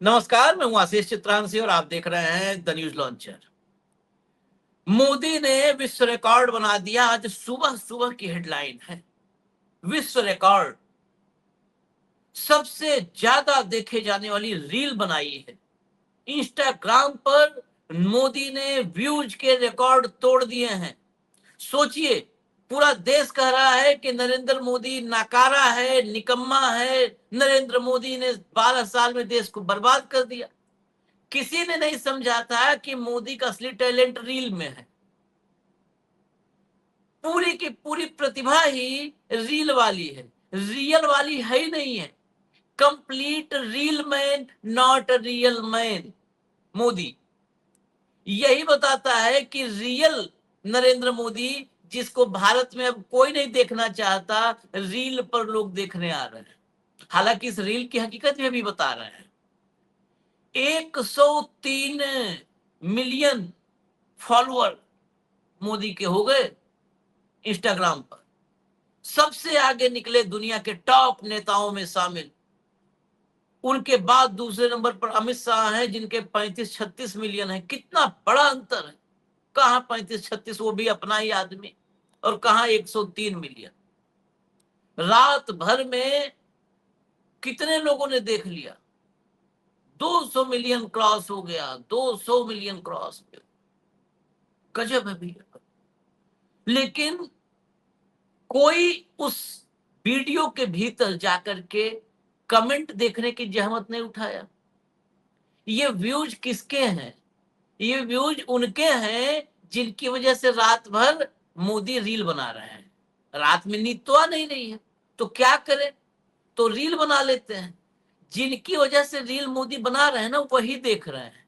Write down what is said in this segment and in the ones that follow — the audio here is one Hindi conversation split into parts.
नमस्कार, मैं हूं आशीष चित्रांशी और आप देख रहे हैं द न्यूज लॉन्चर। मोदी ने विश्व रिकॉर्ड बना दिया। आज सुबह सुबह की हेडलाइन है, विश्व रिकॉर्ड, सबसे ज्यादा देखे जाने वाली रील बनाई है। इंस्टाग्राम पर मोदी ने व्यूज के रिकॉर्ड तोड़ दिए हैं। सोचिए, पूरा देश कह रहा है कि नरेंद्र मोदी नाकारा है, निकम्मा है, नरेंद्र मोदी ने 12 साल में देश को बर्बाद कर दिया। किसी ने नहीं समझा था कि मोदी का असली टैलेंट रील में है। पूरी की पूरी प्रतिभा ही रील वाली है, रियल वाली है ही नहीं है। Complete reel man, not real man. Modi यही बताता है कि रियल नरेंद्र मोदी, जिसको भारत में अब कोई नहीं देखना चाहता, रील पर लोग देखने आ रहे हैं। हालांकि इस रील की हकीकत में भी बता रहे हैं। 103 मिलियन फॉलोअर मोदी के हो गए इंस्टाग्राम पर। सबसे आगे निकले, दुनिया के टॉप नेताओं में शामिल। उनके बाद दूसरे नंबर पर अमित शाह हैं, जिनके 35-36 मिलियन है। कितना बड़ा अंतर है। कहां 35-36, वो भी अपना ही आदमी, और कहां 103 मिलियन। रात भर में कितने लोगों ने देख लिया? 200 मिलियन क्रॉस हो गया, 200 मिलियन क्रॉस। गजब है भैया। लेकिन कोई उस वीडियो के भीतर जाकर के कमेंट देखने की जहमत नहीं उठाया। ये व्यूज किसके हैं? ये व्यूज उनके हैं जिनकी वजह से रात भर मोदी रील बना रहे हैं। रात में नींद तो आ नहीं रही है, तो क्या करें? तो रील बना लेते हैं। जिनकी वजह से रील मोदी बना रहे हैं ना, वही देख रहे हैं।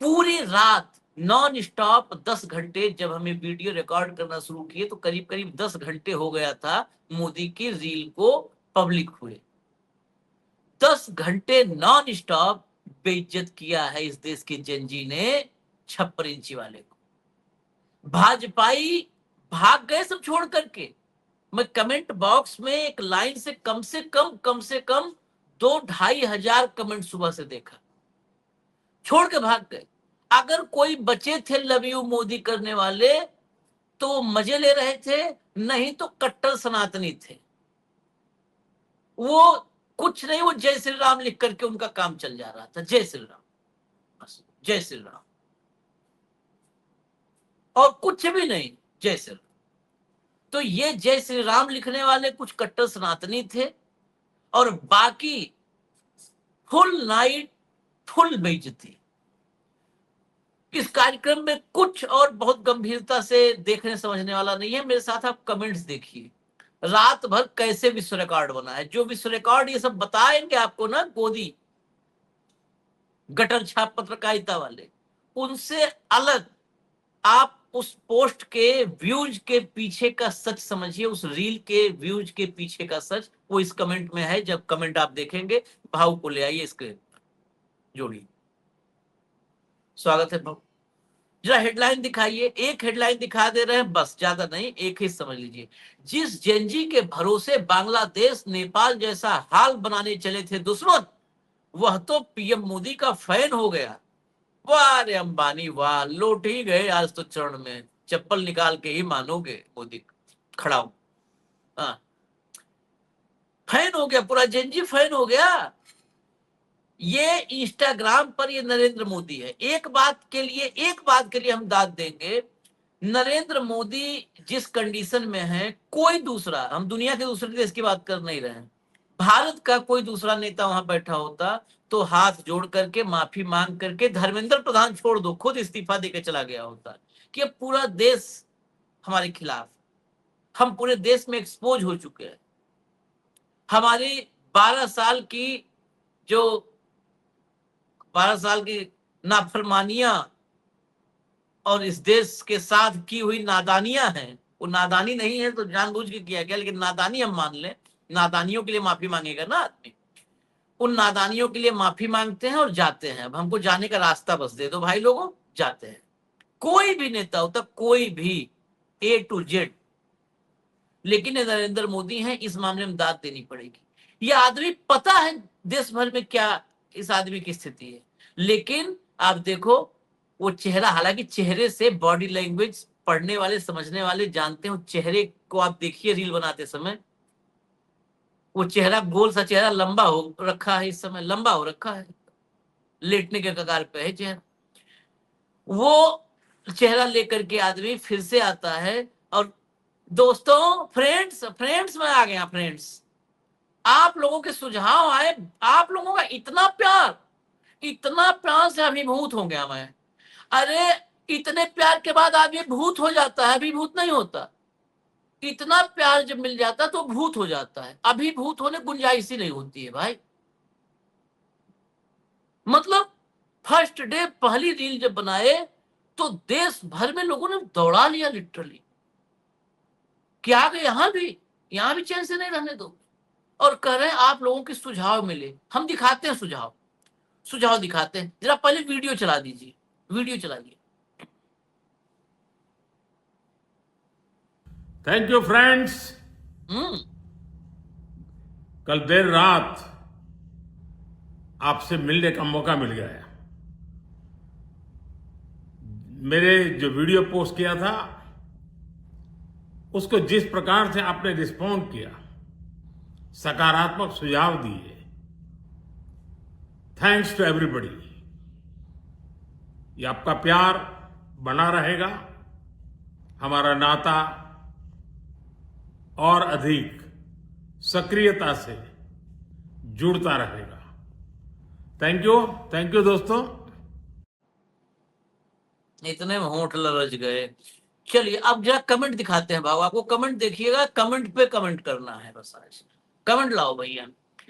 पूरी रात नॉन स्टॉप 10 घंटे, जब हमें वीडियो रिकॉर्ड करना शुरू किए तो करीब करीब 10 घंटे हो गया था मोदी की रील को पब्लिक हुए। 10 घंटे नॉन स्टॉप बेइज्जत किया है इस देश के जनजी ने 56 इंची वाले को। भाजपाई भाग गए सब छोड़ करके। मैं कमेंट बॉक्स में एक लाइन से कम से कम 2-2.5 हजार कमेंट सुबह से देखा। छोड़ के भाग गए। अगर कोई बचे थे लव यू मोदी करने वाले, तो वो मजे ले रहे थे, नहीं तो कट्टर सनातनी थे। वो कुछ नहीं, वो जय श्री राम लिख करके उनका काम चल जा रहा था। जय श्री राम, बस जय श्री राम, और कुछ भी नहीं, जय श्री राम। तो ये जय श्री राम लिखने वाले कुछ कट्टर सनातनी थे, और बाकी फुल नाइट फुल बेइज्जती। इस कार्यक्रम में कुछ और बहुत गंभीरता से देखने समझने वाला नहीं है। मेरे साथ आप कमेंट्स देखिए। रात भर कैसे विश्व रिकॉर्ड बना है। जो विश्व रिकॉर्ड ये सब बताएंगे आपको ना, गोदी गटर छाप पत्रकारिता वाले, उनसे अलग आप उस पोस्ट के व्यूज के पीछे का सच समझिए। उस रील के व्यूज के पीछे का सच वो इस कमेंट में है। जब कमेंट आप देखेंगे, भाव को ले आइए, इसके जोड़िए। स्वागत है भाव। जरा हेडलाइन दिखाइए। एक हेडलाइन दिखा दे रहे हैं, बस, ज्यादा नहीं, एक ही समझ लीजिए। जिस जेनजी के भरोसे बांग्लादेश नेपाल जैसा हाल बनाने चले थे दुश्मन, वह तो पीएम मोदी का फैन हो गया। वाह रे अंबानी वाह, लौट ही गए आज तो चरण में। चप्पल निकाल के ही मानोगे मोदी खड़ा हो। हाँ, फैन हो गया, पूरा जेनजी फैन हो गया। ये इंस्टाग्राम पर ये नरेंद्र मोदी है। एक बात के लिए हम दाद देंगे। नरेंद्र मोदी जिस कंडीशन में है, कोई दूसरा, हम दुनिया के दूसरे देश की बात कर नहीं रहे हैं, भारत का कोई दूसरा नेता वहां बैठा होता तो हाथ जोड़ करके माफी मांग करके, धर्मेंद्र प्रधान छोड़ दो, खुद इस्तीफा देके चला गया होता कि अब पूरा देश हमारे खिलाफ, हम पूरे देश में एक्सपोज हो चुके हैं। हमारी 12 साल की जो 12 साल की नाफरमानियां और इस देश के साथ की हुई नादानियां हैं, वो नादानी नहीं है तो जानबूझ के किया गया, लेकिन नादानी हम मान लें। नादानियों के लिए माफी मांगेगा ना आदमी। उन नादानियों के लिए माफी मांगते हैं और जाते हैं। अब हमको जाने का रास्ता बस दे दो भाई लोगों, जाते हैं। कोई भी नेता होता, कोई भी, ए टू जेड। लेकिन नरेंद्र मोदी हैं, इस मामले में दाद देनी पड़ेगी। ये आदमी पता है देश भर में क्या इस आदमी की स्थिति है। लेकिन आप देखो वो चेहरा, हालांकि चेहरे से बॉडी लैंग्वेज पढ़ने वाले समझने वाले जानते हो, चेहरे को आप देखिए रील बनाते समय, वो चेहरा गोल सा चेहरा लंबा हो रखा है, इस समय लंबा हो रखा है, लेटने के कगार पे है चेहरा। वो चेहरा लेकर के आदमी फिर से आता है। और दोस्तों, फ्रेंड्स फ्रेंड्स मैं आ गया फ्रेंड्स, आप लोगों के सुझाव आए, आप लोगों का इतना प्यार से अभिभूत हो गया मैं। अरे इतने प्यार के बाद आदमी भूत हो जाता है, अभिभूत नहीं होता। इतना प्यार जब मिल जाता है तो भूत हो जाता है, अभिभूत होने गुंजाइश ही नहीं होती है भाई। मतलब फर्स्ट डे पहली रील जब बनाए तो देश भर में लोगों ने दौड़ा लिया लिटरली, क्या यहां भी चैन से नहीं रहने दो। और कह रहे हैं आप लोगों के सुझाव मिले, हम दिखाते हैं सुझाव दिखाते हैं। जरा पहले वीडियो चला दीजिए, वीडियो चलाइए। Thank you friends. कल देर रात आपसे मिलने का मौका मिल गया। मेरे जो वीडियो पोस्ट किया था उसको जिस प्रकार से आपने रिस्पॉन्ड किया, सकारात्मक सुझाव दिए, थैंक्स टू एवरीबॉडी। ये आपका प्यार बना रहेगा, हमारा नाता और अधिक सक्रियता से जुड़ता रहेगा। थैंक यू दोस्तों। इतने में होंठ लरज गए। चलिए अब जरा कमेंट दिखाते हैं भाव, आपको कमेंट देखिएगा, कमेंट पे कमेंट करना है बस आज। कमेंट लाओ भैया।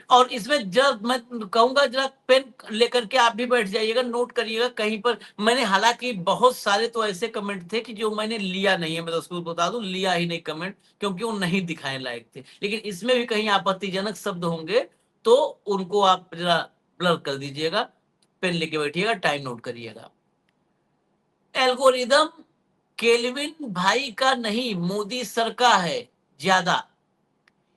और इसमें जरा मैं कहूंगा जरा पेन लेकर के आप भी बैठ जाइएगा, नोट करिएगा कहीं पर। मैंने हालांकि बहुत सारे तो ऐसे कमेंट थे कि जो मैंने लिया नहीं है, मैं तो उसको बता दूं, लिया ही नहीं कमेंट, क्योंकि वो नहीं दिखाने लायक थे। लेकिन इसमें भी कहीं आपत्तिजनक शब्द होंगे तो उनको आप जरा ब्लर कर दीजिएगा, पेन लेके बैठिएगा, टाइम नोट करिएगा। एल्गोरिदम केल्विन भाई का नहीं, मोदी सर का है ज्यादा।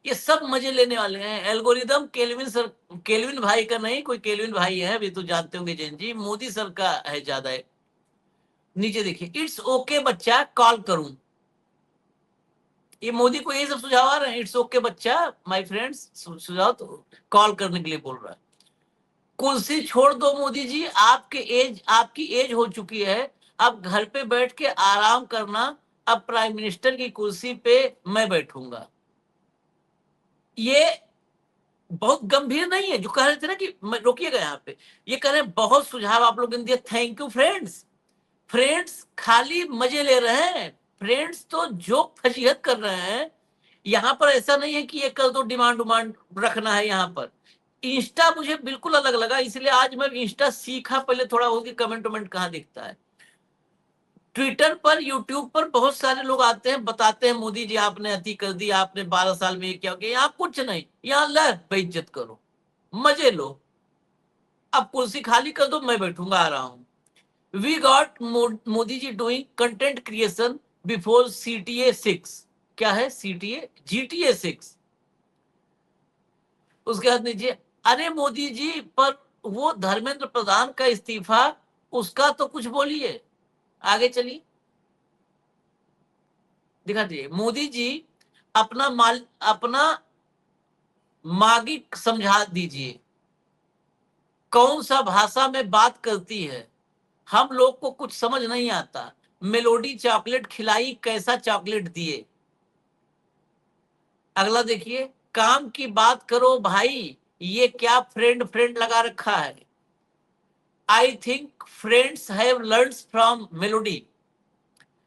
ये सब मजे लेने वाले हैं। एल्गोरिदम केल्विन भाई का नहीं, कोई केल्विन भाई है अभी तो जानते होंगे जैन जी, मोदी सर का है ज्यादा है। नीचे देखिए, इट्स ओके बच्चा कॉल करूं, ये मोदी को ये सब सुझाव आ रहे हैं। इट्स ओके बच्चा, माय फ्रेंड्स, सुझाव तो कॉल करने के लिए बोल रहा है। कुर्सी छोड़ दो मोदी जी, आपकी एज हो चुकी है, अब घर पे बैठ के आराम करना, अब प्राइम मिनिस्टर की कुर्सी पे मैं बैठूंगा। ये बहुत गंभीर नहीं है जो कह रहे थे ना कि रोकिएगा यहाँ पे, ये कह रहे हैं बहुत सुझाव आप लोगों ने दिए, थैंक यू फ्रेंड्स। फ्रेंड्स खाली मजे ले रहे हैं, फ्रेंड्स तो जोक फजीहत कर रहे हैं। यहाँ पर ऐसा नहीं है कि ये कर दो, डिमांड रखना है यहाँ पर। इंस्टा मुझे बिल्कुल अलग लगा, इसलिए आज मैं इंस्टा सीखा पहले थोड़ा बहुत कि कमेंट वमेंट कहाँ दिखता है। ट्विटर पर, यूट्यूब पर बहुत सारे लोग आते हैं, बताते हैं मोदी जी आपने अति कर दी, आपने 12 साल में ये क्या हो गया। यहाँ कुछ नहीं, यहाँ ला बेइज्जत करो, मजे लो, अब कुर्सी खाली कर दो, मैं बैठूंगा, आ रहा हूं। We got Modi ji doing content creation before CTA 6। क्या है CTA? GTA 6। उसके बाद नीचे, अरे मोदी जी पर वो धर्मेंद्र प्रधान का इस्तीफा, उसका तो कुछ बोलिए। आगे चलिए, दिखा दीजिए। मोदी जी अपना मागिक समझा दीजिए, कौन सा भाषा में बात करती है, हम लोग को कुछ समझ नहीं आता। मेलोडी चॉकलेट खिलाई, कैसा चॉकलेट दिए। अगला देखिए, काम की बात करो भाई, ये क्या फ्रेंड फ्रेंड लगा रखा है। I think friends have learn from melody.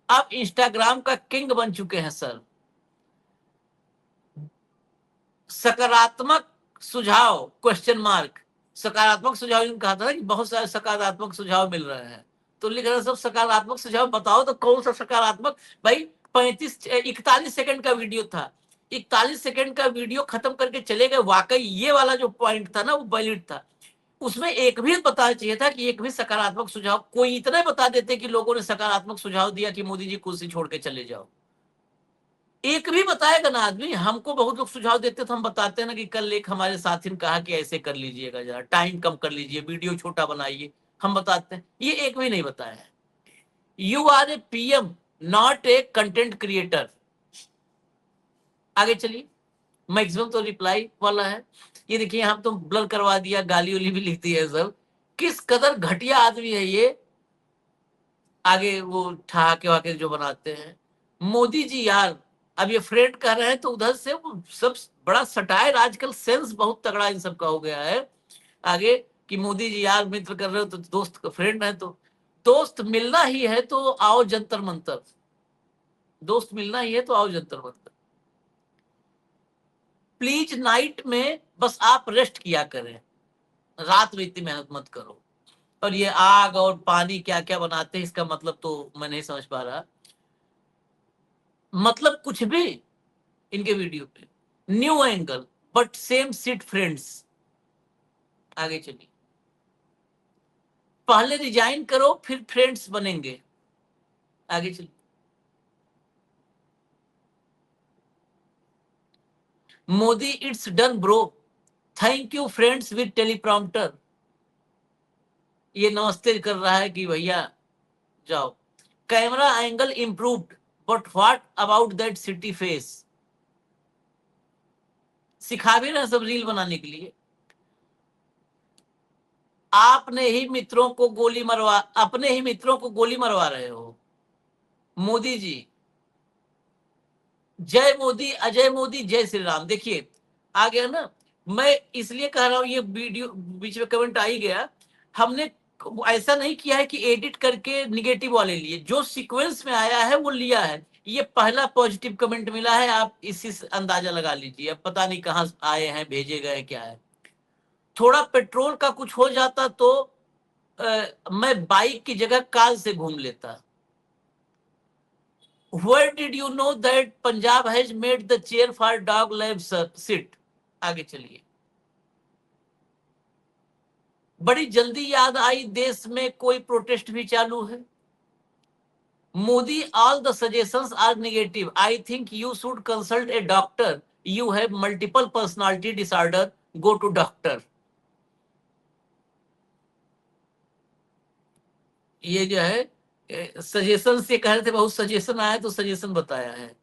आप इंस्टाग्राम का किंग बन चुके हैं सर। सकारात्मक सुझाव क्वेश्चन मार्क, सकारात्मक सुझाव कहा था ना कि बहुत सारे सकारात्मक सुझाव मिल रहे हैं, तो लिख रहे सब सकारात्मक सुझाव बताओ, तो कौन सा सकारात्मक भाई। 41 सेकंड का वीडियो था, 41 सेकंड का वीडियो खत्म करके चले गए। वाकई ये वाला जो पॉइंट था ना वो वैलिड था, उसमें एक भी बताना चाहिए था कि एक भी सकारात्मक सुझाव, कोई इतना बता देते कि लोगों ने सकारात्मक सुझाव दिया कि मोदी जी कुर्सी छोड़ के चले जाओ। एक भी बताएगा ना आदमी। हमको बहुत लोग सुझाव देते तो हम बताते हैं ना कि कल एक हमारे साथी ने कहा कि ऐसे कर लीजिएगा, जरा टाइम कम कर लीजिए, वीडियो छोटा बनाइए, हम बताते हैं। ये एक भी नहीं बताया है। You are a PM, not a content creator. आगे चलिए, मैक्सिमम तो रिप्लाई वाला है। ये देखिए, हम तो ब्लर करवा दिया, गाली उली भी लिख दी है सब। किस कदर घटिया आदमी है ये। आगे वो ठहाके वाके जो बनाते हैं। मोदी जी यार, अब ये फ्रेंड कह रहे हैं तो उधर से वो सब बड़ा सटायर, आजकल सेंस बहुत तगड़ा इन सब का हो गया है। आगे कि मोदी जी यार मित्र कर रहे हो तो दोस्त का फ्रेंड है, तो दोस्त मिलना ही है तो आओ जंतर मंतर। दोस्त मिलना ही है तो आओ जंतर मंतर। प्लीज नाइट में बस आप रेस्ट किया करें, रात में इतनी मेहनत मत करो। और ये आग और पानी क्या क्या बनाते हैं, इसका मतलब तो मैं नहीं समझ पा रहा। मतलब कुछ भी इनके वीडियो पे। New angle but same seat friends. आगे चलिए, पहले रिजाइन करो फिर फ्रेंड्स बनेंगे। आगे चलिए, Modi it's done bro, thank you friends with teleprompter. ये नमस्ते कर रहा है कि भैया जाओ। Camera angle improved but what about that city face. सिखा भी ना सब रील बनाने के लिए। आपने ही मित्रों को गोली मरवा, अपने ही मित्रों को गोली मरवा रहे हो मोदी जी। जय मोदी, अजय मोदी, जय श्री राम। देखिए आ गया ना। मैं इसलिए कह रहा हूं, ये वीडियो बीच में कमेंट आ ही गया। हमने ऐसा नहीं किया है कि एडिट करके निगेटिव वाले लिए, जो सीक्वेंस में आया है वो लिया है। ये पहला पॉजिटिव कमेंट मिला है, आप इसी से अंदाजा लगा लीजिए। अब पता नहीं कहां आए हैं, भेजे गए क्या है। थोड़ा पेट्रोल का कुछ हो जाता तो मैं बाइक की जगह कार से घूम लेता। Where did you know that Punjab has made the chair for dog lab sit? आगे चलिए। बड़ी जल्दी याद आई, देश में कोई प्रोटेस्ट भी चालू है। Modi, all the suggestions are negative. I think you should consult a doctor. You have multiple personality disorder. Go to doctor. ये जो है सजेशन से कह रहे थे, बहुत सजेशन आया तो सजेशन बताया है।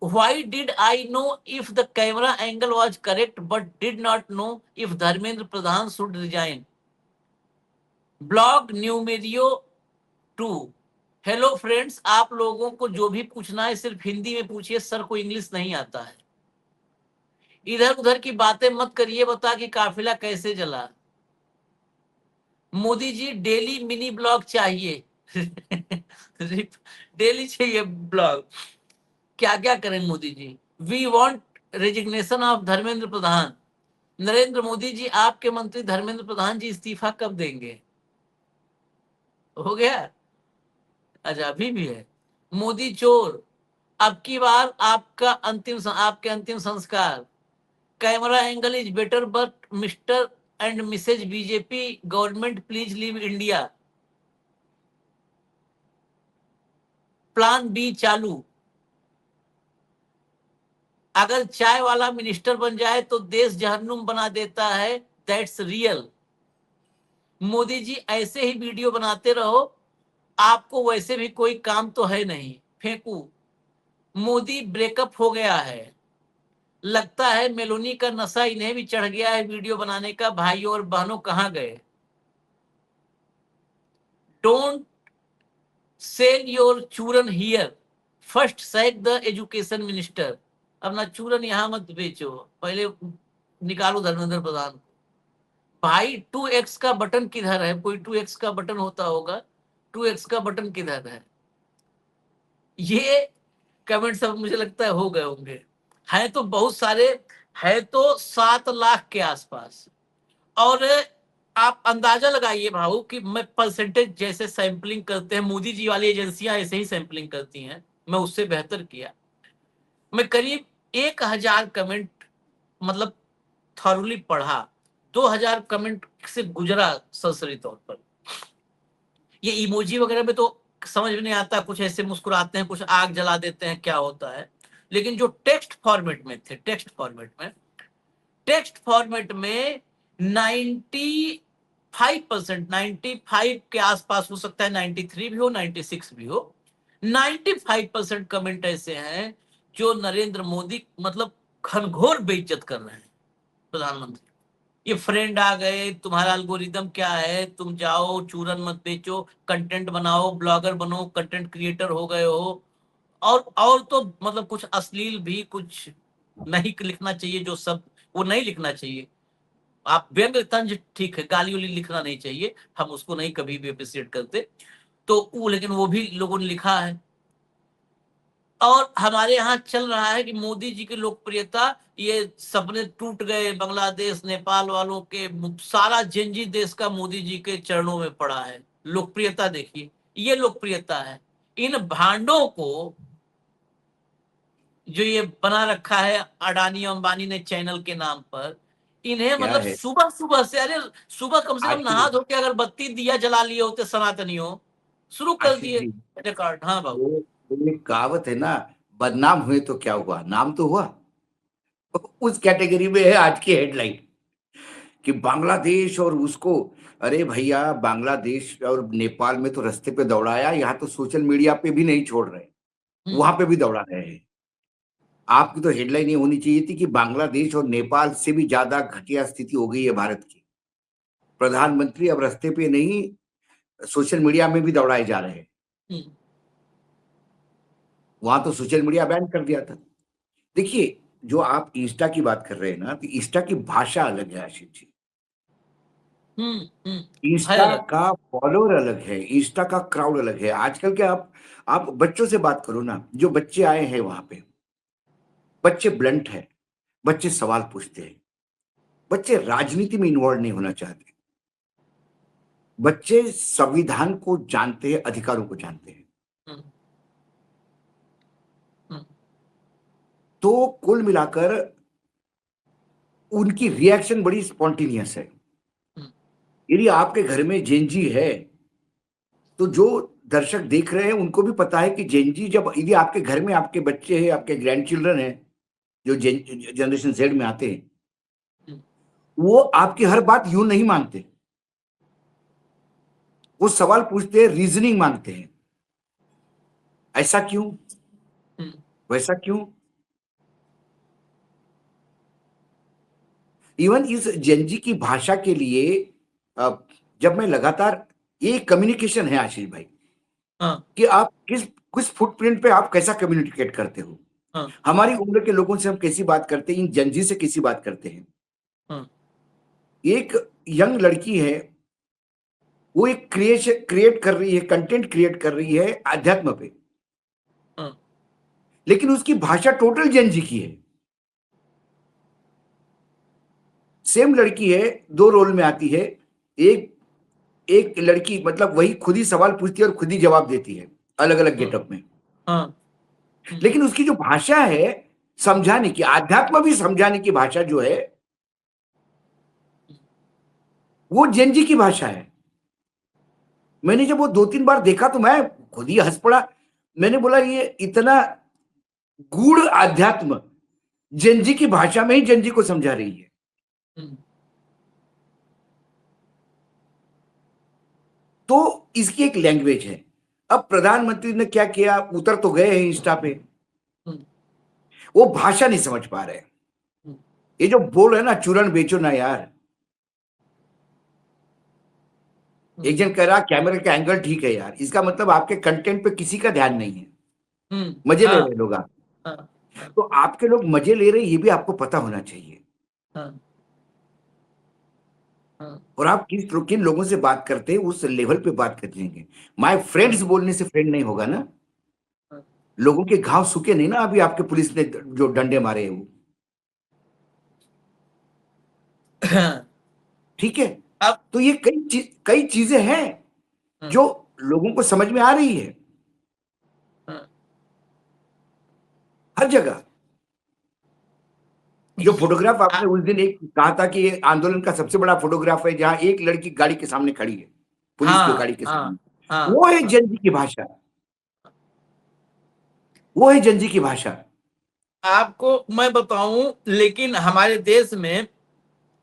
Why did I know if the camera angle was correct but did not know if Dharmendra Pradhan should resign? Blog न्यूमेरियो 2। हेलो फ्रेंड्स, आप लोगों को जो भी पूछना है सिर्फ हिंदी में पूछिए, सर को इंग्लिश नहीं आता है। इधर उधर की बातें मत करिए, बता कि काफिला कैसे चला। Modi ji daily mini blog चाहिए। डेली चाहिए ब्लॉग। क्या क्या करें Modi ji. We want resignation of Dharmendra Pradhan. Narendra Modi ji, आपके मंत्री धर्मेंद्र प्रधान जी इस्तीफा कब देंगे? हो गया? अच्छा अभी भी है। मोदी चोर, अब की बार आपके अंतिम संस्कार। Camera angle is better but mister and missus BJP government please leave India. Plan B चालू। अगर चाय वाला मिनिस्टर बन जाए तो देश जहन्नुम बना देता है, दैट्स रियल। मोदी जी ऐसे ही वीडियो बनाते रहो, आपको वैसे भी कोई काम तो है नहीं, फेंकू। मोदी ब्रेकअप हो गया है, लगता है मेलोनी का नशा इन्हें भी चढ़ गया है वीडियो बनाने का। भाइयों और बहनों कहां गए? डोंट सेल योर चूरन here, first sac the education minister. अब ना चूरन यहां मत बेचो, पहले निकालो धर्मेंद्र प्रधान को। भाई 2x का बटन किधर है? कोई 2x का बटन होता होगा, 2x का बटन किधर है? ये कमेंट सब मुझे लगता है हो गए होंगे। है तो बहुत सारे, है तो 7 लाख के आसपास। और आप अंदाजा लगाइए भाऊ कि मैं परसेंटेज जैसे सैंपलिंग करते हैं, मोदी जी वाली एजेंसियां ऐसे ही सैंपलिंग करती हैं, मैं उससे बेहतर किया। मैं करीब 1,000 कमेंट मतलब थॉरली पढ़ा, 2,000 कमेंट से गुजरा सरसरी तौर पर। ये इमोजी वगैरह में तो समझ में नहीं आता, कुछ ऐसे मुस्कुराते हैं, कुछ आग जला देते हैं, क्या होता है। लेकिन जो टेक्स्ट फॉर्मेट में थे, टेक्स्ट फॉर्मेट में 95%, 95 के आसपास हो सकता है, 93 भी हो, 96 भी हो, 95% कमेंट ऐसे हैं जो नरेंद्र मोदी मतलब घनघोर बेइज्जत कर रहे हैं प्रधानमंत्री। ये फ्रेंड आ गए, तुम्हारा एल्गोरिदम क्या है, तुम जाओ चूरन मत बेचो, कंटेंट बनाओ, ब्लॉगर बनो, कंटेंट क्रिएटर हो गए हो। और तो मतलब कुछ अश्लील भी कुछ नहीं लिखना चाहिए, जो सब वो नहीं लिखना चाहिए। आप व्यंग तंज ठीक है, गाली उली लिखना नहीं चाहिए, हम उसको नहीं कभी भी अप्रिशिएट करते। तो वो, लेकिन वो भी लोगों ने लिखा है। और हमारे यहाँ चल रहा है कि मोदी जी की लोकप्रियता, ये सपने टूट गए बांग्लादेश नेपाल वालों के, सारा जेनजी देश का मोदी जी के चरणों में पड़ा है। लोकप्रियता देखिए, ये लोकप्रियता है। इन भांडों को जो ये बना रखा है अडानी अंबानी ने चैनल के नाम पर, इन्हें क्या मतलब है सुबह सुबह से, अरे सुबह कम से कम नहा आशीष धो के अगर बत्ती दिया जला लिए होते सनातनियों, शुरू कर आशीष दिए जी, रिकॉर्ड। हाँ बाबू। वो एक कहावत है ना, बदनाम हुए तो क्या हुआ, नाम तो हुआ। उस कैटेगरी में है आज की हेडलाइन कि बांग्लादेश और उसको, अरे भैया बांग्लादेश और नेपाल में तो रास्ते पे दौड़ाया, यहाँ तो सोशल मीडिया पे भी नहीं छोड़ रहे, वहां पे भी दौड़ा रहे हैं। आपकी तो हेडलाइन ये होनी चाहिए थी कि बांग्लादेश और नेपाल से भी ज्यादा घटिया स्थिति हो गई है भारत की। प्रधानमंत्री अब रास्ते पे नहीं, सोशल मीडिया में भी दौड़ाए जा रहे हैं। हम्म, वहां तो सोशल मीडिया बैन कर दिया था। देखिए, जो आप इंस्टा की बात कर रहे हैं ना, तो इंस्टा की भाषा अलग है आशीष जी। है इंस्टा अलग। का फॉलोअर अलग है, इंस्टा का क्राउड अलग है। आजकल के आप बच्चों से बात करो ना, जो बच्चे आए हैं वहां पे, बच्चे ब्लंट है, बच्चे सवाल पूछते हैं, बच्चे राजनीति में इन्वॉल्व नहीं होना चाहते, बच्चे संविधान को जानते हैं, अधिकारों को जानते हैं। हम्म, हम्म, तो कुल मिलाकर उनकी रिएक्शन बड़ी स्पॉन्टेनियस है। हम्म, यदि आपके घर में जेनजी है, तो जो दर्शक देख रहे हैं उनको भी पता है कि जेनजी, जब यदि आपके घर में आपके बच्चे हैं, आपके ग्रैंड चिल्ड्रन हैं, जो जनरेशन जेड में आते हैं, हम्म, वो आपकी हर बात यूं नहीं मानते। वो सवाल पूछते हैं, रीजनिंग मांगते हैं, ऐसा क्यों, हम्म, वैसा क्यों। इवन इस जेनजी की भाषा के लिए जब मैं लगातार, ये कम्युनिकेशन है आशीष भाई, हाँ, कि आप किस किस फुटप्रिंट पे आप कैसा कम्युनिकेट करते हो। हाँ, हमारी उम्र के लोगों से हम कैसी बात करते हैं, इन जेनजी से कैसी बात करते हैं। हाँ, एक यंग लड़की है, वो एक क्रिएट कर रही है, कंटेंट क्रिएट कर रही है अध्यात्म पे, हाँ, लेकिन उसकी भाषा टोटल जेनजी की है। सेम लड़की है, दो रोल में आती है। एक एक लड़की मतलब वही खुद ही सवाल पूछती है और खुद ही जवाब देती है, अलग अलग हाँ, गेटअप में। हाँ, लेकिन उसकी जो भाषा है समझाने की, आध्यात्म भी समझाने की भाषा जो है, वो जेनजी की भाषा है। मैंने जब वो 2-3 बार देखा तो मैं खुद ही हंस पड़ा। मैंने बोला, ये इतना गूढ़ आध्यात्म जेनजी की भाषा में ही जेनजी को समझा रही है। हम्म, तो इसकी एक लैंग्वेज है। अब प्रधानमंत्री ने क्या किया, उतर तो गए हैं इंस्टा पे, हम्म, वो भाषा नहीं समझ पा रहे। हम्म, ये जो बोल रहे ना, चूरन बेचो ना यार। एक जन कह रहा कैमरे का एंगल ठीक है यार, इसका मतलब आपके कंटेंट पे किसी का ध्यान नहीं है, मजे ले हाँ, रहे लोग आप। हाँ, हाँ, तो आपके लोग मजे ले रहे, ये भी आपको पता होना चाहिए। हाँ, हाँ, और आप किन लोगों से बात करते हैं, उस लेवल पे बात कर लेंगे। माय फ्रेंड्स बोलने से फ्रेंड नहीं होगा ना। हाँ, लोगों के घाव सूखे नहीं ना, अभी आपके पुलिस ने जो डंडे मारे हैं वो, हाँ। ठीक है। अब तो ये कई चीजें हैं हाँ, जो लोगों को समझ में आ रही है हाँ, हर जगह। जो फोटोग्राफ आपने उस दिन एक कहा था कि ये आंदोलन का सबसे बड़ा फोटोग्राफ है, जहां एक लड़की गाड़ी के सामने खड़ी है, पुलिस की हाँ, गाड़ी के हाँ, सामने, हाँ, वो है हाँ, जनजी की भाषा, वो है जनजी की भाषा। आपको मैं बताऊं, लेकिन हमारे देश में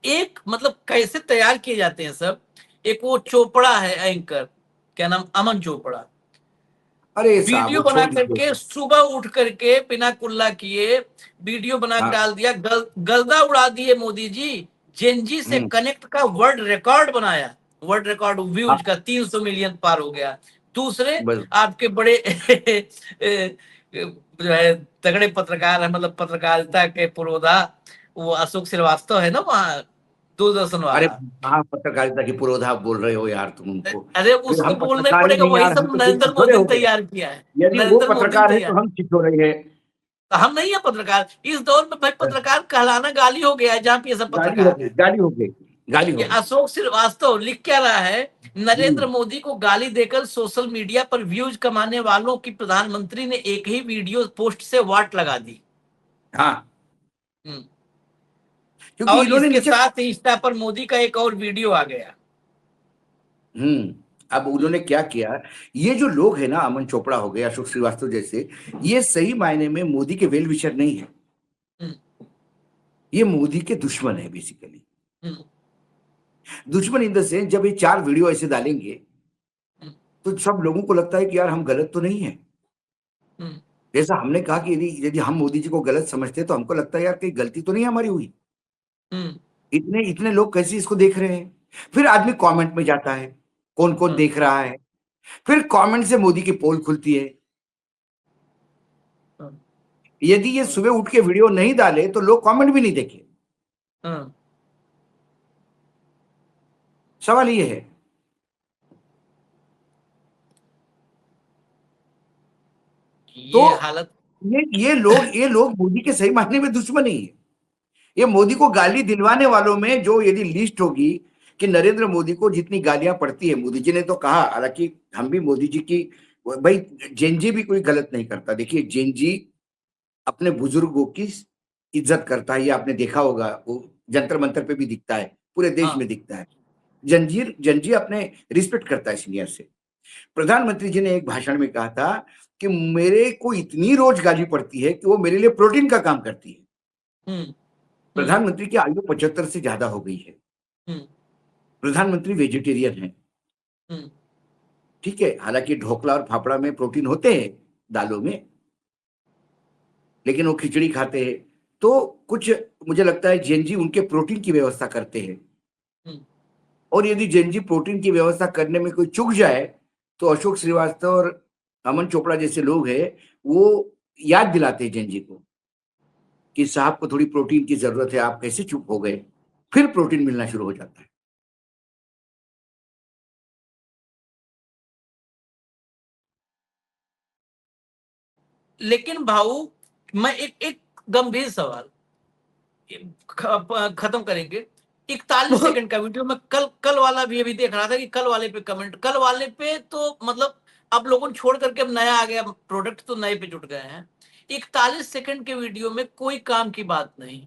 एक मतलब कैसे तैयार किए जाते हैं सब। एक वो चोपड़ा है एंकर, क्या नाम, अमन चोपड़ा। अरे साहब वीडियो वो बना छोड़ दीजिए। करके सुबह उठ करके बिना कुल्ला किए वीडियो बना के हाँ। डाल दिया, गर्दा उड़ा दिए मोदी जी। जेनजी से हम्म। कनेक्ट का वर्ल्ड रिकॉर्ड बनाया। वर्ल्ड रिकॉर्ड व्यूज हाँ। का 300 मिलियन पार हो गया। दूसरे बस। आपके बड़े जो है तगड़े पत्रकार है, मतलब पत्रकारिता के पुरोधा, वो अशोक श्रीवास्तव है ना वहाँ, दूरदर्शन अरे वाला। कहाँ पत्रकारिता की पुरोधा आप बोल रहे हो यार तुम उनको। अरे फिर उसको हम बोलना ही पत्रकार ही पड़ेगा, नहीं वही यार, हम सब तो फिर नरेंद्र छिछोरे मोदी हो ने गए। तैयार किया है। यदि वो नरेंद्र मोदी ने पत्रकार है तैयार, तो हम छिछोरे हैं। तो हम नहीं है पत्रकार इस दौर में भाई। पत्रकार कहलाना गाली हो गया है जहां पे ये सब गाली हो पत्रकार गई, है। गाली हो गई, गाली ये हो गई। अशोक श्रीवास्तव लिख क्या रहा है, नरेंद्र हम्म। मोदी को गाली देकर सोशल मीडिया पर व्यूज कमाने वालों की प्रधानमंत्री ने एक ही वीडियो पोस्ट से वाट लगा दी। हाँ, हम्म। क्योंकि और इन्होंने इसके नीचे। साथ ही इंस्टा पर मोदी का एक और वीडियो आ गया। हम्म। अब हम्म। उन्होंने क्या किया, ये जो लोग है ना, अमन चोपड़ा हो गए, अशोक श्रीवास्तव जैसे, ये सही मायने में मोदी के वेल विशर नहीं है। हम्म। ये मोदी के दुश्मन है बेसिकली। हम्म। दुश्मन इन द सेंस, जब ये 4 वीडियो ऐसे डालेंगे हम्म। तो सब लोगों को लगता है कि यार हम गलत तो नहीं है। हम्म। जैसा हमने कहा कि यदि यदि हम मोदी जी को गलत समझते हैं तो हमको लगता है यार कहीं गलती तो नहीं हमारी हुई। हम्म। इतने इतने लोग कैसे इसको देख रहे हैं। फिर आदमी कमेंट में जाता है, कौन कौन हम्म। देख रहा है। फिर कमेंट से मोदी की पोल खुलती है। हम्म। यदि ये सुबह उठ के वीडियो नहीं डाले तो लोग कमेंट भी नहीं देखे। हम्म। सवाल ये है। तो ये हालत। ये लोग मोदी के सही मायने में दुश्मन ही है। ये मोदी को गाली दिलवाने वालों में जो यदि लिस्ट होगी कि नरेंद्र मोदी को जितनी गालियां पड़ती है, मोदी जी ने तो कहा, हालांकि हम भी मोदी जी की, भाई जेनजी भी कोई गलत नहीं करता। देखिए जेनजी अपने बुजुर्गों की इज्जत करता है, ये आपने देखा होगा, वो जंतर मंतर पे भी दिखता है, पूरे देश हाँ। में दिखता है। जंजीर जंजी अपने रिस्पेक्ट करता है सीनियर से। प्रधानमंत्री जी ने एक भाषण में कहा था कि मेरे को इतनी रोज गाली पड़ती है कि वो मेरे लिए प्रोटीन का काम करती है। हम्म। हम्म। प्रधानमंत्री की आयु 75 से ज्यादा हो गई है। हम्म। प्रधानमंत्री वेजिटेरियन है। हम्म। ठीक है, हालांकि ढोकला और फाफड़ा में प्रोटीन होते हैं, दालों में, लेकिन वो खिचड़ी खाते हैं। तो कुछ, मुझे लगता है जेनजी उनके प्रोटीन की व्यवस्था करते हैं। हम्म। और यदि जेनजी प्रोटीन की व्यवस्था करने में कोई चूक जाए तो अशोक श्रीवास्तव और अमन चोपड़ा जैसे लोग हैं, वो याद दिलाते हैं जेनजी को कि साहब को थोड़ी प्रोटीन की जरूरत है, आप कैसे चुप हो गए। फिर प्रोटीन मिलना शुरू हो जाता है। लेकिन भाऊ, मैं एक एक गंभीर सवाल खत्म करेंगे। 41 सेकंड का वीडियो, मैं कल कल वाला भी अभी देख रहा था कि कल वाले पे कमेंट, कल वाले पे तो मतलब अब लोगों ने छोड़ करके अब नया आ गया प्रोडक्ट, तो नए पे जुट गए हैं। 41 सेकंड के वीडियो में कोई काम की बात नहीं।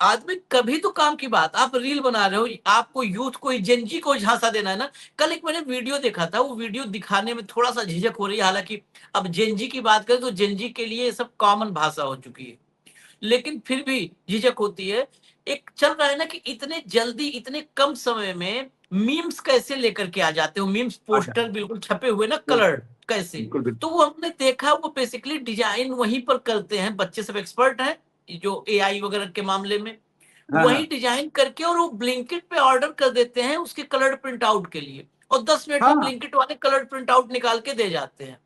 आदमी कभी तो काम की बात, आप रील बना रहे हो, आपको यूथ को, जेनजी को झांसा देना है ना। कल एक मैंने वीडियो देखा था, वो वीडियो दिखाने में थोड़ा सा झिझक हो रही है, हालांकि अब जेनजी की बात करें तो जेनजी के लिए ये सब कॉमन भाषा हो चुकी है, लेकिन फिर भी झिझक होती है। एक चल रहा है ना कि इतने जल्दी इतने कम समय में मीम्स कैसे लेकर के आ जाते हो, मीम्स अच्छा। पोस्टर बिल्कुल छपे हुए ना, कलर बिल्कुल कैसे। बिल्कुल बिल्कुल। तो वो हमने देखा, वो बेसिकली डिजाइन वहीं पर करते हैं, बच्चे सब एक्सपर्ट हैं जो एआई वगैरह के मामले में। हाँ वही हाँ डिजाइन करके और वो ब्लिंकिट पे ऑर्डर कर देते हैं उसके कलर प्रिंट आउट के लिए, और 10 मिनट में हाँ। ब्लिंकिट वाले कलर प्रिंट आउट निकाल के दे जाते हैं।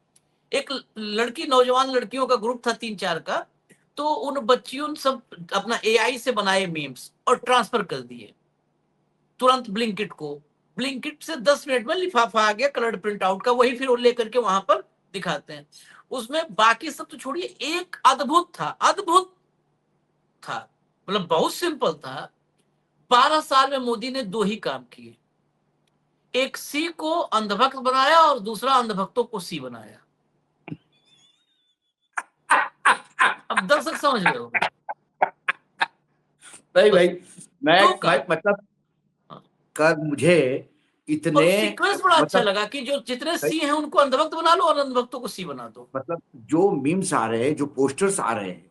एक लड़की, नौजवान लड़कियों का ग्रुप था 3-4 का, तो उन बच्चियों ने सब अपना एआई से बनाए मीम्स और ट्रांसफर कर दिए तुरंत ब्लिंकिट को। ब्लिंकिट से 10 मिनट में लिफाफा आ गया कलर प्रिंट आउट का, वही फिर वो लेकर के वहां पर दिखाते हैं। उसमें बाकी सब तो छोड़िए, एक अद्भुत था, अद्भुत था, मतलब बहुत सिंपल था। 12 साल में मोदी ने 2 ही काम किए, एक सी को अंधभक्त बनाया और दूसरा अंधभक्तों को सी बनाया। अब दर्शक समझ रहे हो, नहीं भाई, बस मैं 2 काम। मैं मतलब हाँ। कर मुझे और इतने, सीक्वेंस बड़ा अच्छा मतलब लगा कि जो जितने सी हैं उनको अंधभक्त बना लो और अंधभक्तों को सी बना दो। मतलब जो मीम्स आ रहे हैं, जो पोस्टर्स आ रहे हैं,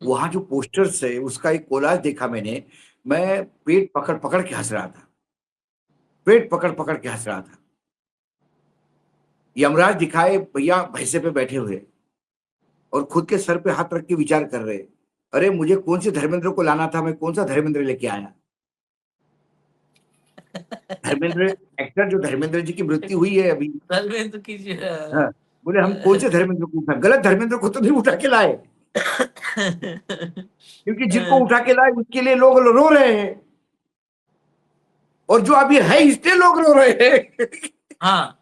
वहां जो पोस्टर्स है उसका एक कोलाज देखा मैंने, मैं पेट पकड़ पकड़ के हंस रहा था, पेट पकड़ पकड़ के हंस रहा था। यमराज दिखाए भैया भैंसे पे बैठे हुए और खुद के सर पे हाथ रख के विचार कर रहे, अरे मुझे कौन से धर्मेंद्र को लाना था, मैं कौन सा धर्मेंद्र लेके आया। धर्मेंद्र एक्टर जो धर्मेंद्र जी की मृत्यु हुई है अभी, धर्मेंद्र की जो हाँ, बोले हम कौन से धर्मेंद्र को उठा, गलत धर्मेंद्र को तो नहीं उठा के लाए, क्योंकि जिनको उठा के लाए उसके लिए लोग रो रहे हैं, और जो अभी है इसलिए लोग रो रहे हैं। हाँ,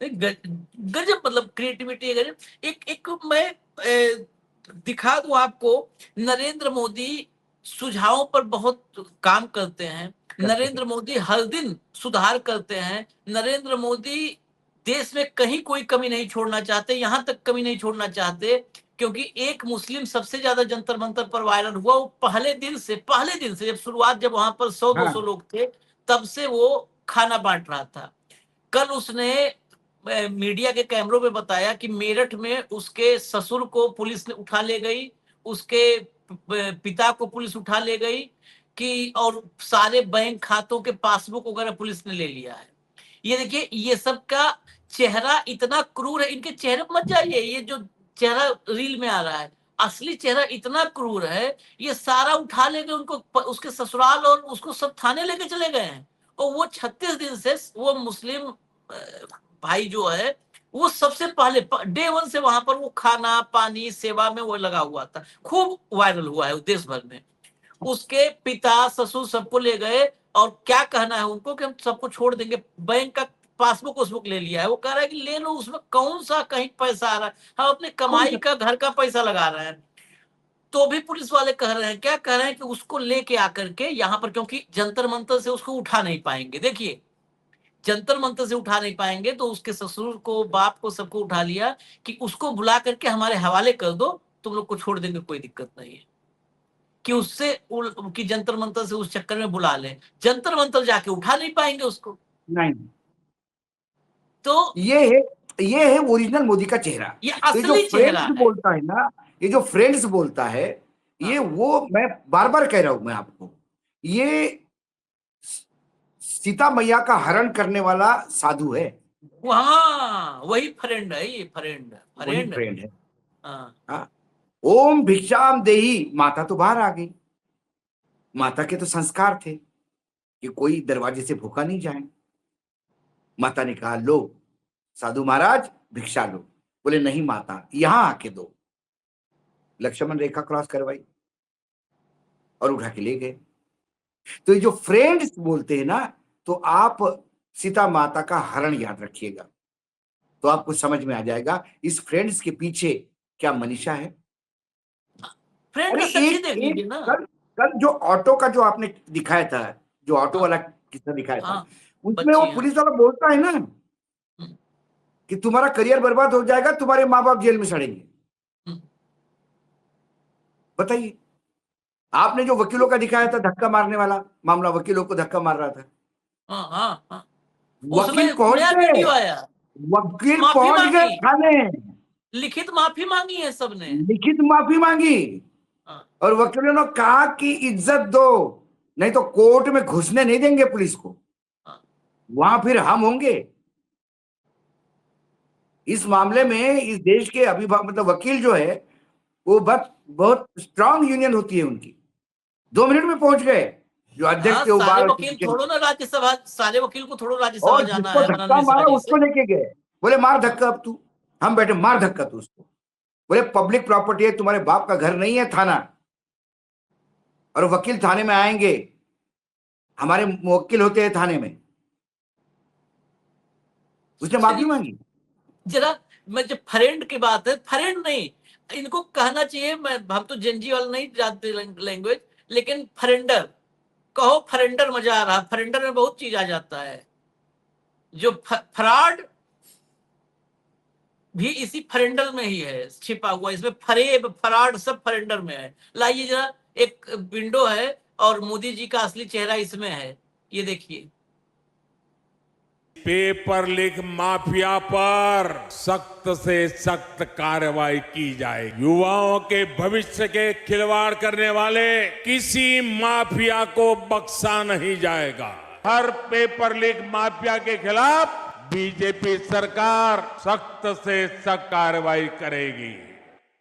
गजब, मतलब क्रिएटिविटी गजब। एक मैं दिखा दूं आपको, नरेंद्र मोदी सुझावों पर बहुत काम करते हैं, नरेंद्र मोदी हर दिन सुधार करते हैं, नरेंद्र मोदी देश में कहीं कोई कमी नहीं छोड़ना चाहते, यहां तक कमी नहीं छोड़ना चाहते, क्योंकि एक मुस्लिम सबसे ज्यादा जंतर मंतर पर वायरल हुआ, वो पहले दिन से जब शुरुआत, जब वहां पर 100-200 हाँ, लोग थे, तब से वो खाना बांट रहा था। कल उसने मीडिया के कैमरों में बताया कि मेरठ में उसके ससुर को पुलिस ने उठा ले गई, उसके पिता को पुलिस उठा ले गई, कि और सारे बैंक खातों के पासबुक वगैरह पुलिस ने ले लिया है। ये देखिए, ये सब का चेहरा इतना क्रूर है, इनके चेहरे पर मत जाइए, ये जो चेहरा रील में आ रहा है, असली चेहरा इतना क्रूर है, ये सारा उठा ले गए उनको, उसके ससुराल, और उसको सब थाने लेके चले गए हैं। और वो 36 दिन से वो मुस्लिम भाई जो है, वो सबसे पहले डे 1 से वहां पर वो खाना पानी सेवा में वो लगा हुआ था, खूब वायरल हुआ है देश भर में। उसके पिता ससुर सबको ले गए, और क्या कहना है उनको कि हम सबको छोड़ देंगे, बैंक का पासबुक उसबुक ले लिया है, वो कह रहा है कि ले लो, उसमें कौन सा कहीं पैसा आ रहा है, हम अपने कौन कमाई सा, का घर का पैसा लगा रहे हैं। तो भी पुलिस वाले कह रहे हैं, क्या कह रहे हैं, कि उसको लेके आकर के यहाँ पर, क्योंकि जंतर मंतर से उसको उठा नहीं पाएंगे, देखिए जंतर मंतर से उठा नहीं पाएंगे, तो उसके ससुर को बाप को सबको उठा लिया, कि उसको बुला करके हमारे हवाले कर दो, तुम लोग को छोड़ देंगे, कोई दिक्कत नहीं है, कि उससे कि जंतर मंतर से उस चक्कर में बुला ले, जंतर मंतर जाके उठा नहीं पाएंगे उसको। नहीं, तो ये है, ये है ओरिजिनल मोदी का चेहरा। ये तो ये जो असली चेहरा फ्रेंड्स है। बोलता है ना, ये जो फ्रेंड्स बोलता है, ये हाँ, वो मैं बार बार कह रहा हूं मैं आपको, ये सीता मैया का हरण करने वाला साधु है, वहाँ वही फ्रेंड है, ये फ्रेंड वही फ्रेंड। फ्रेंड है। हाँ, हाँ, ओम भिक्षाम देही, माता तो बाहर आ गई, माता के तो संस्कार थे कि कोई दरवाजे से भूखा नहीं जाए। माता ने कहा लो साधु महाराज भिक्षा लो, बोले नहीं माता यहां आके दो, लक्ष्मण रेखा क्रॉस करवाई और उठा के ले गए। तो ये जो फ्रेंड्स बोलते हैं ना, तो आप सीता माता का हरण याद रखिएगा, तो आपको समझ में आ जाएगा इस फ्रेंड्स के पीछे क्या मनीषा है। फ्रेंड अरे का सच्ची एक देख एक लीजिए ना। कल कल जो ऑटो का जो आपने दिखाया था, जो ऑटो हाँ, वाला किस्सा दिखाया था, हाँ, उसमें वो बच्ची, हाँ। पुलिस वाला बोलता है ना हम्म, कि तुम्हारा करियर बर्बाद हो जाएगा, तुम्हारे माँ बाप जेल में सड़ेंगे। हम्म, बताइए, आपने जो वकीलों का दिखाया था धक्का मारने वाला मामला, वकीलों को धक्का मार रहा था, हाँ, हाँ, हाँ, उसमें वकील पहुंच नया गए, वीडियो आया, वकील माफी पहुंच गए मांगी, थाने, लिखित माफी मांगी है सबने। लिखित माफी मांगी, हाँ, और वकीलों ने कहा कि इज्जत दो, नहीं तो कोर्ट में घुसने नहीं देंगे पुलिस को, हाँ, वहां फिर हम होंगे। इस मामले में इस देश के अभिभावक मतलब वकील जो है, वो बहुत बहुत स्ट्रांग यूनियन होती है उनकी, 2 मिनट में पहुंच गए, जो अध्यक्ष हाँ, थे वो सारे बाहर वकील थोड़ो ना राज्यसभा, सारे वकील को थोड़ो राज्यसभा और जाना जिसको है धक्का फडणवीस मारा जी उसको से। लेके गए, बोले मार हाँ, धक्का अब तू, हम बैठे मार धक्का तू उसको, बोले पब्लिक प्रॉपर्टी है, तुम्हारे बाप का घर नहीं है थाना, और वकील थाने में आएंगे, हमारे मुवक्किल होते हैं थाने में। उसने माफी चलिए, मांगी। जरा, मैं जब फ्रेंड की बात है, फ्रेंड नहीं, इनको कहना चाहिए, मैं हम तो जेनजी वाला नहीं जानते लैंग्वेज, लेकिन फ्रेंडर कहो, फ्रेंडर मजा आ रहा, फ्रेंडर में बहुत चीज आ जाता है, जो फ्रॉड भी इसी फ्रेंडर में ही है छिपा हुआ, इसमें फरेब फ्रॉड सब फ्रेंडर में है। लाइए जरा, एक विंडो है, और मोदी जी का असली चेहरा इसमें है, ये देखिए। पेपर लीक माफिया पर सख्त से सख्त कार्रवाई की जाए। युवाओं के भविष्य के खिलवाड़ करने वाले किसी माफिया को बख्शा नहीं जाएगा। हर पेपर लीक माफिया के खिलाफ बीजेपी सरकार सख्त से सख्त कार्रवाई करेगी।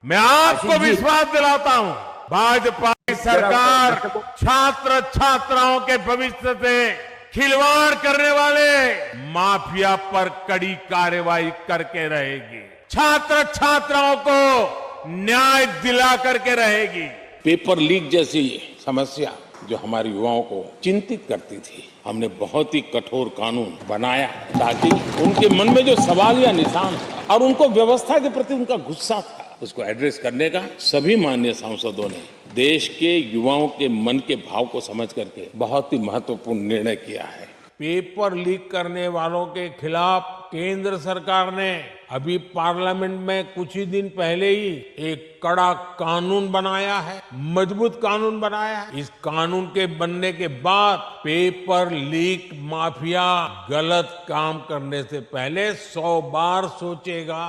मैं आपको आशीष जी। विश्वास दिलाता हूं, भाजपा की सरकार छात्र छात्राओं के भविष्य से खिलवाड़ करने वाले माफिया पर कड़ी कार्रवाई करके रहेगी। छात्र छात्राओं को न्याय दिला करके रहेगी। पेपर लीक जैसी समस्या जो हमारे युवाओं को चिंतित करती थी, हमने बहुत ही कठोर कानून बनाया ताकि उनके मन में जो सवाल या निशान था और उनको व्यवस्था के प्रति उनका गुस्सा था, उसको एड्रेस करने का सभी माननीय सांसदों ने देश के युवाओं के मन के भाव को समझ करके बहुत ही महत्वपूर्ण निर्णय किया है। पेपर लीक करने वालों के खिलाफ केंद्र सरकार ने अभी पार्लियामेंट में कुछ ही दिन पहले ही एक कड़ा कानून बनाया है, मजबूत कानून बनाया है। इस कानून के बनने के बाद पेपर लीक माफिया गलत काम करने से पहले 100 बार सोचेगा।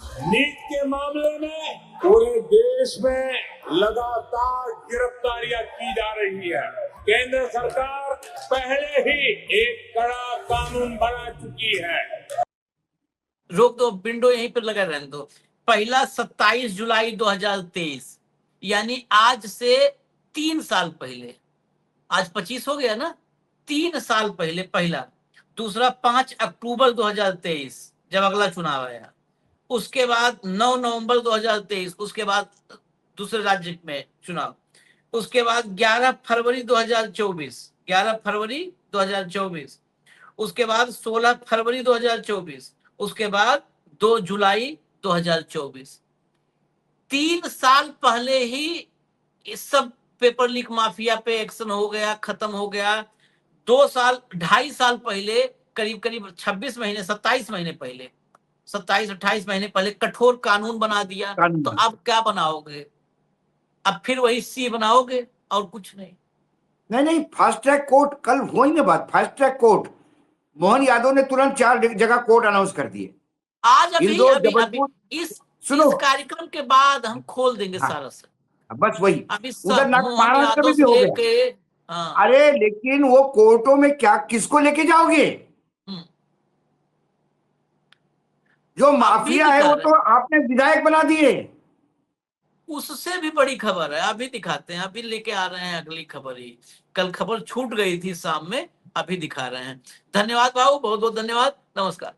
नीट के मामले में पूरे देश में लगातार गिरफ्तारियां की जा रही है। केंद्र सरकार पहले ही एक कड़ा कानून बना चुकी है। रोक दो, विंडो यहीं पर लगा रहने दो। पहला 27 जुलाई 2023, यानी आज से 3 साल पहले, आज 25 हो गया ना, 3 साल पहले पहला। दूसरा 5 अक्टूबर 2023 जब अगला चुनाव आया। उसके बाद 9 नवंबर 2023, उसके बाद दूसरे राज्य में चुनाव। उसके बाद 11 फरवरी 2024, 11 फरवरी 2024। उसके बाद 16 फरवरी 2024। उसके बाद 2 जुलाई 2024। 3 साल पहले ही इस सब पेपर लीक माफिया पे एक्शन हो गया, खत्म हो गया। 2 साल 2.5 साल पहले, करीब करीब 26 महीने 27 महीने पहले, 27-28 महीने पहले कठोर कानून बना दिया। तो अब क्या बनाओगे? अब फिर वही सी बनाओगे और कुछ नहीं। नहीं, फास्ट ट्रैक कोर्ट, कल हुई ना बात, fast track court, Mohan Yadav ने तुरंत 4 जगह कोर्ट अनाउंस कर दिए। आज अभी इंदौर, अभी, अभी जबलपुर, इस सुनो, कार्यक्रम के बाद हम खोल देंगे हाँ, सारा से। बस वही अभी उधर मोहन महाराष्ट्र में यादव भी हो से गया। लेके, हाँ, अरे लेकिन वो कोर्टों में क्या, किसको लेके जाओगे? जो माफिया है वो तो आपने विधायक बना दिए। उससे भी बड़ी खबर है, अभी दिखाते हैं। अभी लेके आ रहे हैं अगली खबर ही। कल खबर छूट गई थी शाम में, अभी दिखा रहे हैं। धन्यवाद भाऊ, बहुत बहुत धन्यवाद। नमस्कार।